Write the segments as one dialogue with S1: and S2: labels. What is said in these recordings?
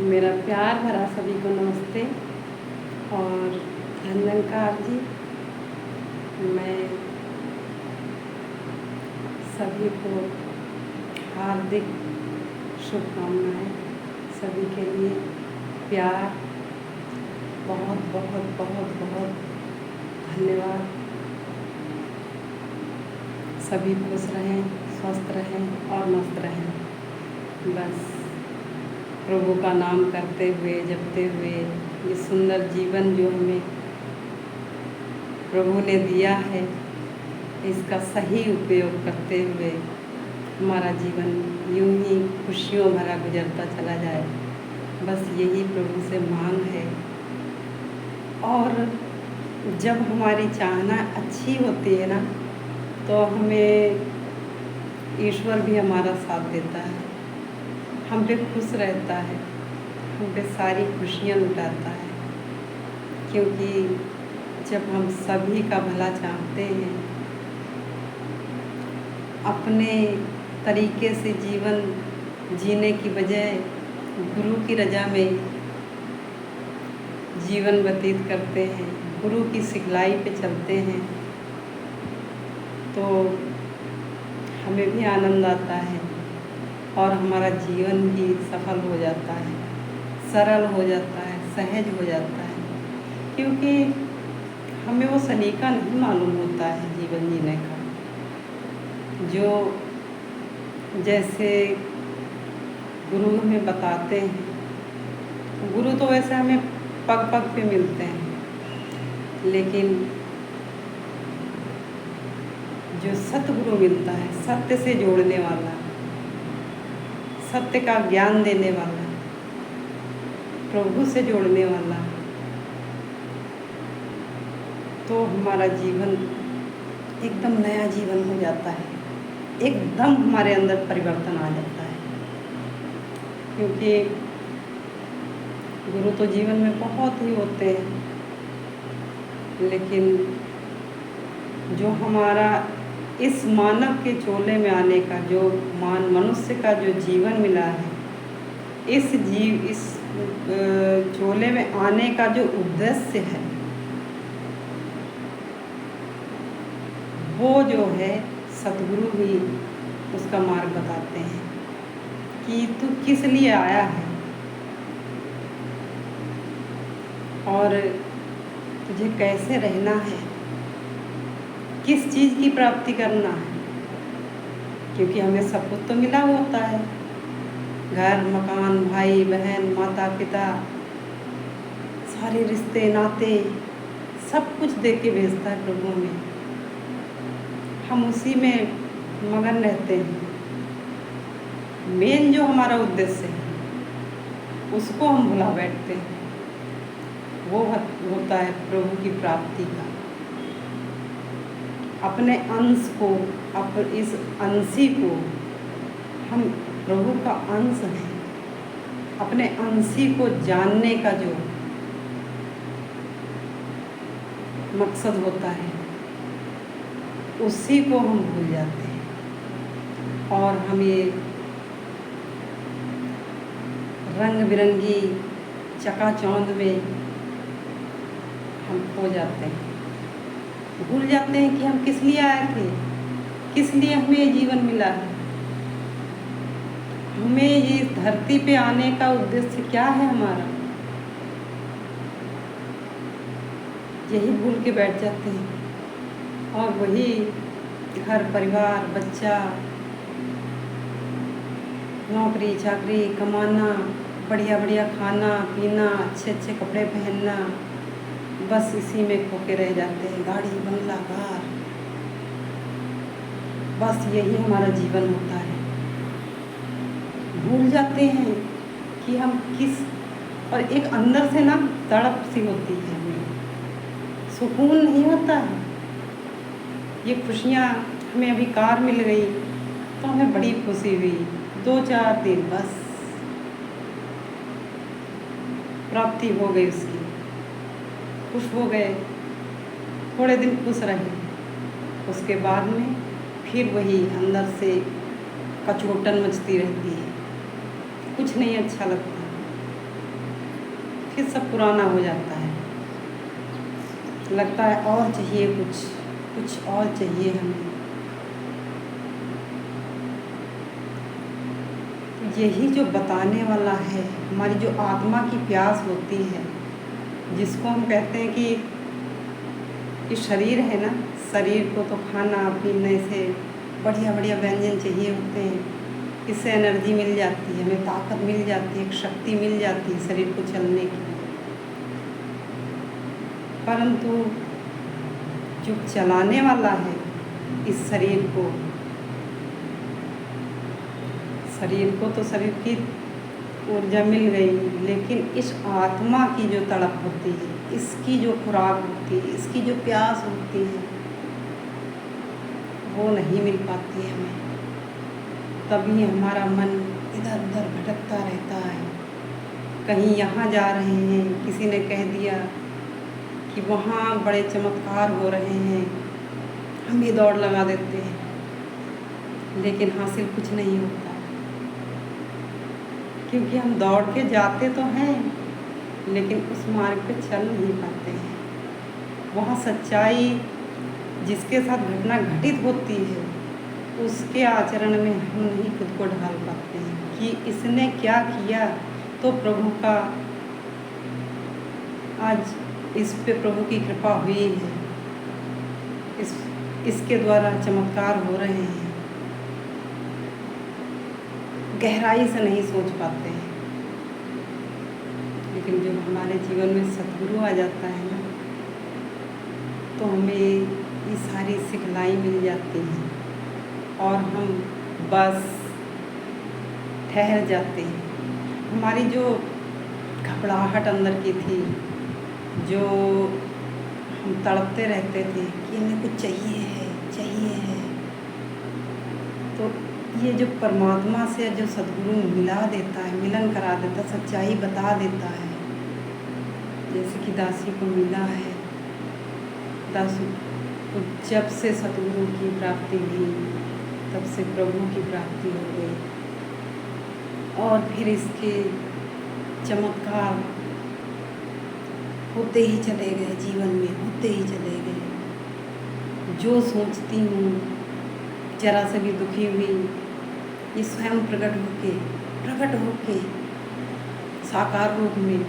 S1: मेरा प्यार भरा सभी को नमस्ते और धन्यकार जी। मैं सभी को हार्दिक शुभकामनाएं, सभी के लिए प्यार, बहुत बहुत बहुत बहुत धन्यवाद। सभी खुश रहें, स्वस्थ रहें और मस्त रहें। बस प्रभु का नाम करते हुए, जपते हुए, ये सुंदर जीवन जो हमें प्रभु ने दिया है, इसका सही उपयोग करते हुए हमारा जीवन यूं ही खुशियों भरा गुजरता चला जाए, बस यही प्रभु से मांग है। और जब हमारी चाहना अच्छी होती है ना, तो हमें ईश्वर भी हमारा साथ देता है, हम पे खुश रहता है, हम पे सारी खुशियाँ लुटाता है। क्योंकि जब हम सभी का भला चाहते हैं, अपने तरीके से जीवन जीने की बजाय गुरु की रज़ा में जीवन व्यतीत करते हैं, गुरु की सिखलाई पे चलते हैं, तो हमें भी आनंद आता है और हमारा जीवन भी सफल हो जाता है, सरल हो जाता है, सहज हो जाता है। क्योंकि हमें वो सलीका नहीं मालूम होता है जीवन जीने का, जो जैसे गुरु हमें बताते हैं। गुरु तो वैसे हमें पग पग पे मिलते हैं, लेकिन जो सतगुरु मिलता है, सत्य से जोड़ने वाला, सत्य का ज्ञान देने वाला, प्रभु से जोड़ने वाला, तो हमारा जीवन एकदम नया जीवन हो जाता है, एकदम हमारे अंदर परिवर्तन आ जाता है। क्योंकि गुरु तो जीवन में बहुत ही होते हैं, लेकिन जो हमारा इस मानव के चोले में आने का, जो मनुष्य का जो जीवन मिला है, इस चोले में आने का जो उद्देश्य है, वो जो है सतगुरु ही उसका मार्ग बताते हैं कि तू किस लिए आया है और तुझे कैसे रहना है, किस चीज़ की प्राप्ति करना है। क्योंकि हमें सब कुछ तो मिला होता है, घर मकान, भाई बहन, माता पिता, सारे रिश्ते नाते, सब कुछ दे के भेजता है प्रभु में। हम उसी में मगन रहते हैं। मेन जो हमारा उद्देश्य है, उसको हम भुला बैठते हैं। वो होता है प्रभु की प्राप्ति का, अपने अंश को, इस अंशी को, हम प्रभु का अंश हैं, अपने अंशी को जानने का जो मकसद होता है, उसी को हम भूल जाते हैं और हम ये रंग बिरंगी चकाचौंध में हम खो जाते हैं, भूल जाते हैं कि हम किस लिए आए थे, किस लिए हमें ये जीवन मिला है, हमें ये धरती पे आने का उद्देश्य क्या है हमारा। यही भूल के बैठ जाते हैं और वही घर परिवार, बच्चा, नौकरी चाकरी, कमाना, बढ़िया बढ़िया खाना पीना, अच्छे अच्छे कपड़े पहनना, बस इसी में खो के रह जाते हैं। गाड़ी बंगला कार, बस यही हमारा जीवन होता है। भूल जाते हैं कि हम किस, और एक अंदर से ना तड़प सी होती है, हमें सुकून नहीं होता है। ये खुशियाँ हमें अभी कार मिल गई तो हमें बड़ी खुशी हुई, 2-4 दिन बस प्राप्ति हो गई उसकी, खुश हो गए, थोड़े दिन खुश रहे, उसके बाद में फिर वही अंदर से कचोटन मचती रहती है, कुछ नहीं अच्छा लगता। फिर सब पुराना हो जाता है। लगता है और चाहिए, कुछ और चाहिए हमें। यही जो बताने वाला है, हमारी जो आत्मा की प्यास होती है, जिसको हम कहते हैं कि ये शरीर है ना, शरीर को तो खाना पीने से बढ़िया बढ़िया व्यंजन चाहिए होते हैं, इससे एनर्जी मिल जाती है, हमें ताकत मिल जाती है, एक शक्ति मिल जाती है शरीर को चलने की। परंतु जो चलाने वाला है इस शरीर को तो शरीर की ऊर्जा मिल गई, लेकिन इस आत्मा की जो तड़प होती है, इसकी जो खुराक होती है, इसकी जो प्यास होती है, वो नहीं मिल पाती है हमें। तभी हमारा मन इधर उधर भटकता रहता है। कहीं यहाँ जा रहे हैं, किसी ने कह दिया कि वहाँ बड़े चमत्कार हो रहे हैं, हम भी दौड़ लगा देते हैं, लेकिन हासिल कुछ नहीं होता, क्योंकि हम दौड़ के जाते तो हैं, लेकिन उस मार्ग पे चल नहीं पाते हैं। वहाँ सच्चाई जिसके साथ घटना घटित होती है, उसके आचरण में हम नहीं खुद को ढाल पाते हैं कि इसने क्या किया, तो प्रभु का आज इस पे प्रभु की कृपा हुई है, इसके द्वारा चमत्कार हो रहे हैं। गहराई से नहीं सोच पाते हैं। लेकिन जब हमारे जीवन में सद्गुरु आ जाता है ना, तो हमें ये सारी सिखलाई मिल जाती है और हम बस ठहर जाते हैं। हमारी जो घबराहट अंदर की थी, जो हम तड़पते रहते थे कि हमें कुछ चाहिए है, तो ये जो परमात्मा से जो सद्गुरु मिला देता है, मिलन करा देता, सच्चाई बता देता है, जैसे कि दासी को मिला है। दासी को जब से सद्गुरु की प्राप्ति हुई, तब से प्रभु की प्राप्ति हो गई, और फिर इसके चमत्कार होते ही चले गए, जीवन में होते ही चले गए। जो सोचती हूँ, जरा से भी दुखी हुई, ये स्वयं प्रकट होके साकार रूप में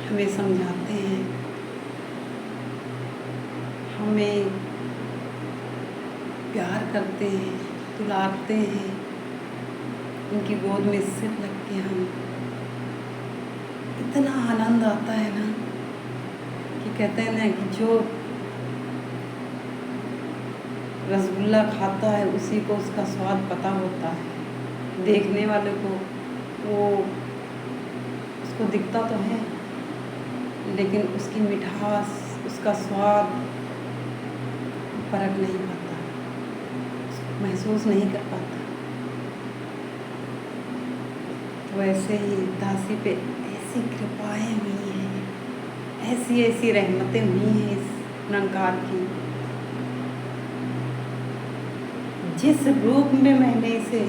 S1: हमें समझाते हैं, हमें प्यार करते हैं, दुलारते हैं, उनकी गोद में सिर रख के हम इतना आनंद आता है ना कि कहते हैं ना कि जो रसगुल्ला खाता है उसी को उसका स्वाद पता होता है। देखने वाले को वो उसको दिखता तो है, लेकिन उसकी मिठास, उसका स्वाद परख नहीं पाता, महसूस नहीं कर पाता। तो ऐसे ही दासी पे ऐसी कृपाएं हुई हैं, ऐसी रहमतें हुई हैं इस निरंकार की। जिस रूप में मैंने इसे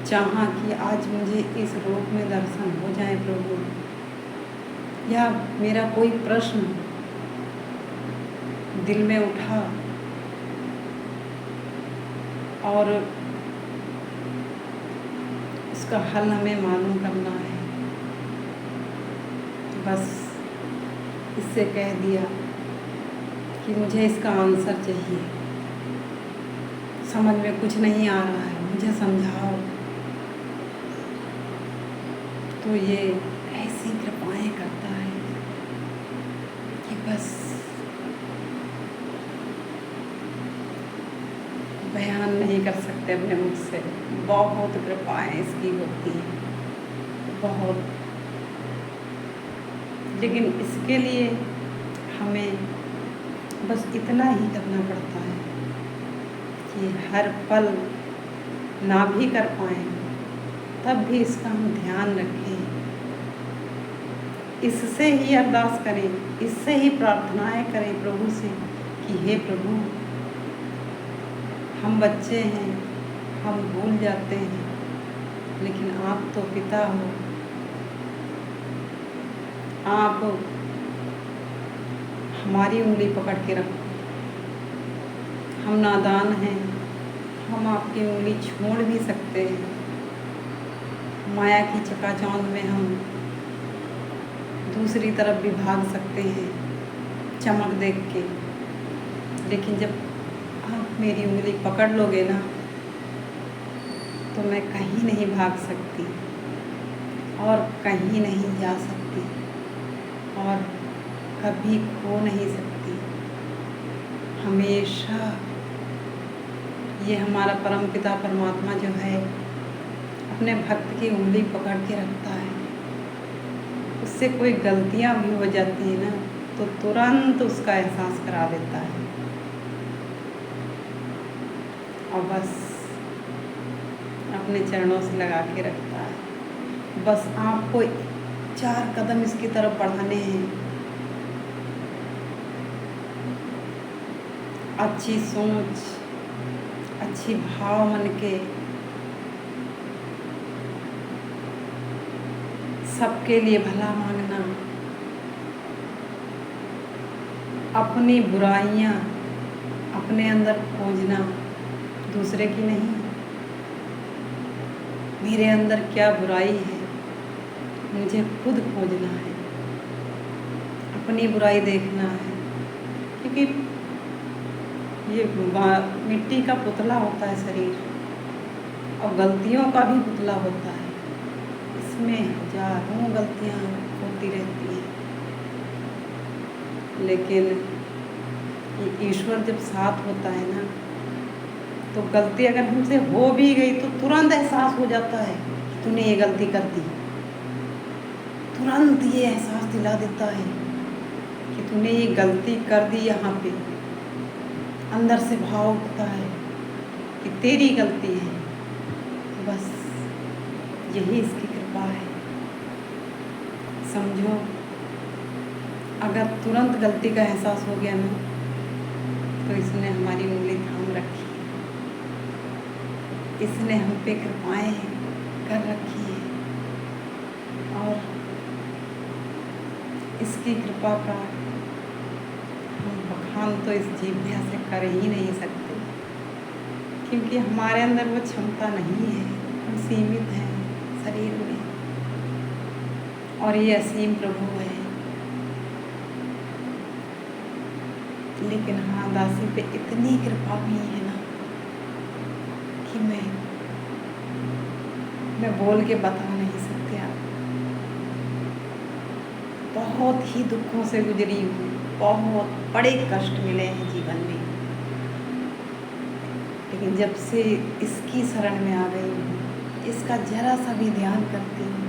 S1: चाहा कि आज मुझे इस रूप में दर्शन हो जाए प्रभु, या मेरा कोई प्रश्न दिल में उठा और उसका हल हमें मालूम करना है, बस इससे कह दिया कि मुझे इसका आंसर चाहिए, समझ में कुछ नहीं आ रहा है, मुझे समझाओ। तो ये ऐसी कृपाएं करता है कि बस बयान नहीं कर सकते अपने मुख से। बहुत कृपाएं इसकी होती हैं, बहुत। लेकिन इसके लिए हमें बस इतना ही करना पड़ता है कि हर पल ना भी कर पाएँ, तब भी इसका हम ध्यान रखें, इससे ही अरदास करें, इससे ही प्रार्थनाएं करें प्रभु से कि हे प्रभु, हम बच्चे हैं, हम भूल जाते हैं, लेकिन आप तो पिता हो, आप हमारी उंगली पकड़ के रखो। हम नादान हैं, हम आपकी उंगली छोड़ भी सकते हैं। माया की चकाचौंध में हम दूसरी तरफ भी भाग सकते हैं चमक देख के, लेकिन जब आप मेरी उंगली पकड़ लोगे ना, तो मैं कहीं नहीं भाग सकती और कहीं नहीं जा सकती और कभी खो नहीं सकती। हमेशा ये हमारा परमपिता परमात्मा जो है, अपने भक्त की उंगली पकड़ के रखता है। उससे कोई गलतियाँ भी हो जाती हैं ना, तो तुरंत उसका एहसास करा देता है और बस अपने चरणों से लगा के रखता है। बस आपको 4 कदम इसकी तरफ बढ़ाने हैं। अच्छी सोच, अच्छी भाव मन के, सबके लिए भला मांगना, अपनी बुराइयां अपने अंदर खोजना, दूसरे की नहीं। मेरे अंदर क्या बुराई है, मुझे खुद खोजना है, अपनी बुराई देखना है। क्योंकि ये मिट्टी का पुतला होता है शरीर, और गलतियों का भी पुतला होता है। इसमें हजारों गलतियाँ होती रहती हैं, लेकिन ईश्वर जब साथ होता है ना, तो गलती अगर हमसे हो भी गई तो तुरंत एहसास हो जाता है कि तूने ये गलती कर दी। तुरंत ये एहसास दिला देता है कि तूने ये गलती कर दी। यहाँ पे अंदर से भाव उठता है कि तेरी गलती है। बस यही इसकी कृपा है। समझो, अगर तुरंत गलती का एहसास हो गया ना, तो इसने हमारी उंगली थाम रखी, इसने हम पे कृपाएं कर रखी है, और इसकी कृपा का हम बखान तो इस जीभ्या से कर ही नहीं सकते, क्योंकि हमारे अंदर वो क्षमता नहीं है। हम सीमित हैं शरीर में, और ये असीम प्रभु है। लेकिन हाँ, दासी पे इतनी कृपा भी है ना कि मैं बोल के बता नहीं सकती। आप बहुत ही दुखों से गुजरी हूँ, बहुत बड़े कष्ट मिले हैं जीवन में, लेकिन जब से इसकी शरण में आ गई हूँ, इसका जरा सा भी ध्यान करती हूँ,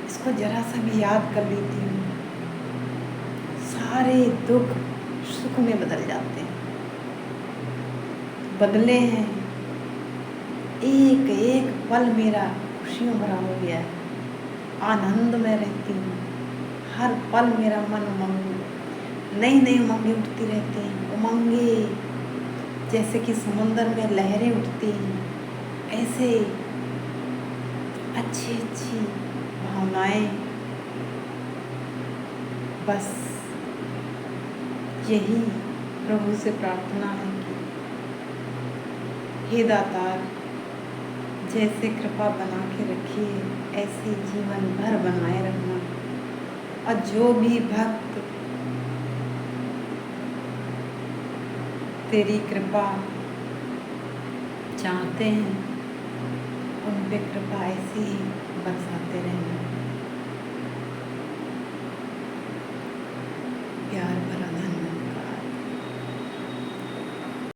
S1: इसको जरा सा भी याद कर लेती हूँ, सारे दुख सुख में बदल जाते हैं। बदले हैं, एक एक पल मेरा खुशियों भरा हो गया है। आनंद में रहती हूँ, हर पल मेरा मन उमंग, नई नई उमंगें उठती रहती हैं। उमंगें जैसे कि समुंदर में लहरें उठती हैं, ऐसे अच्छी अच्छी भावनाएं। बस यही प्रभु से प्रार्थना है कि हे दातार, जैसे कृपा बना के रखिए, ऐसे जीवन भर बनाए रखना। और जो भी भक्त तेरी कृपा चाहते हैं, उन पे कृपा ऐसी ही बरसाते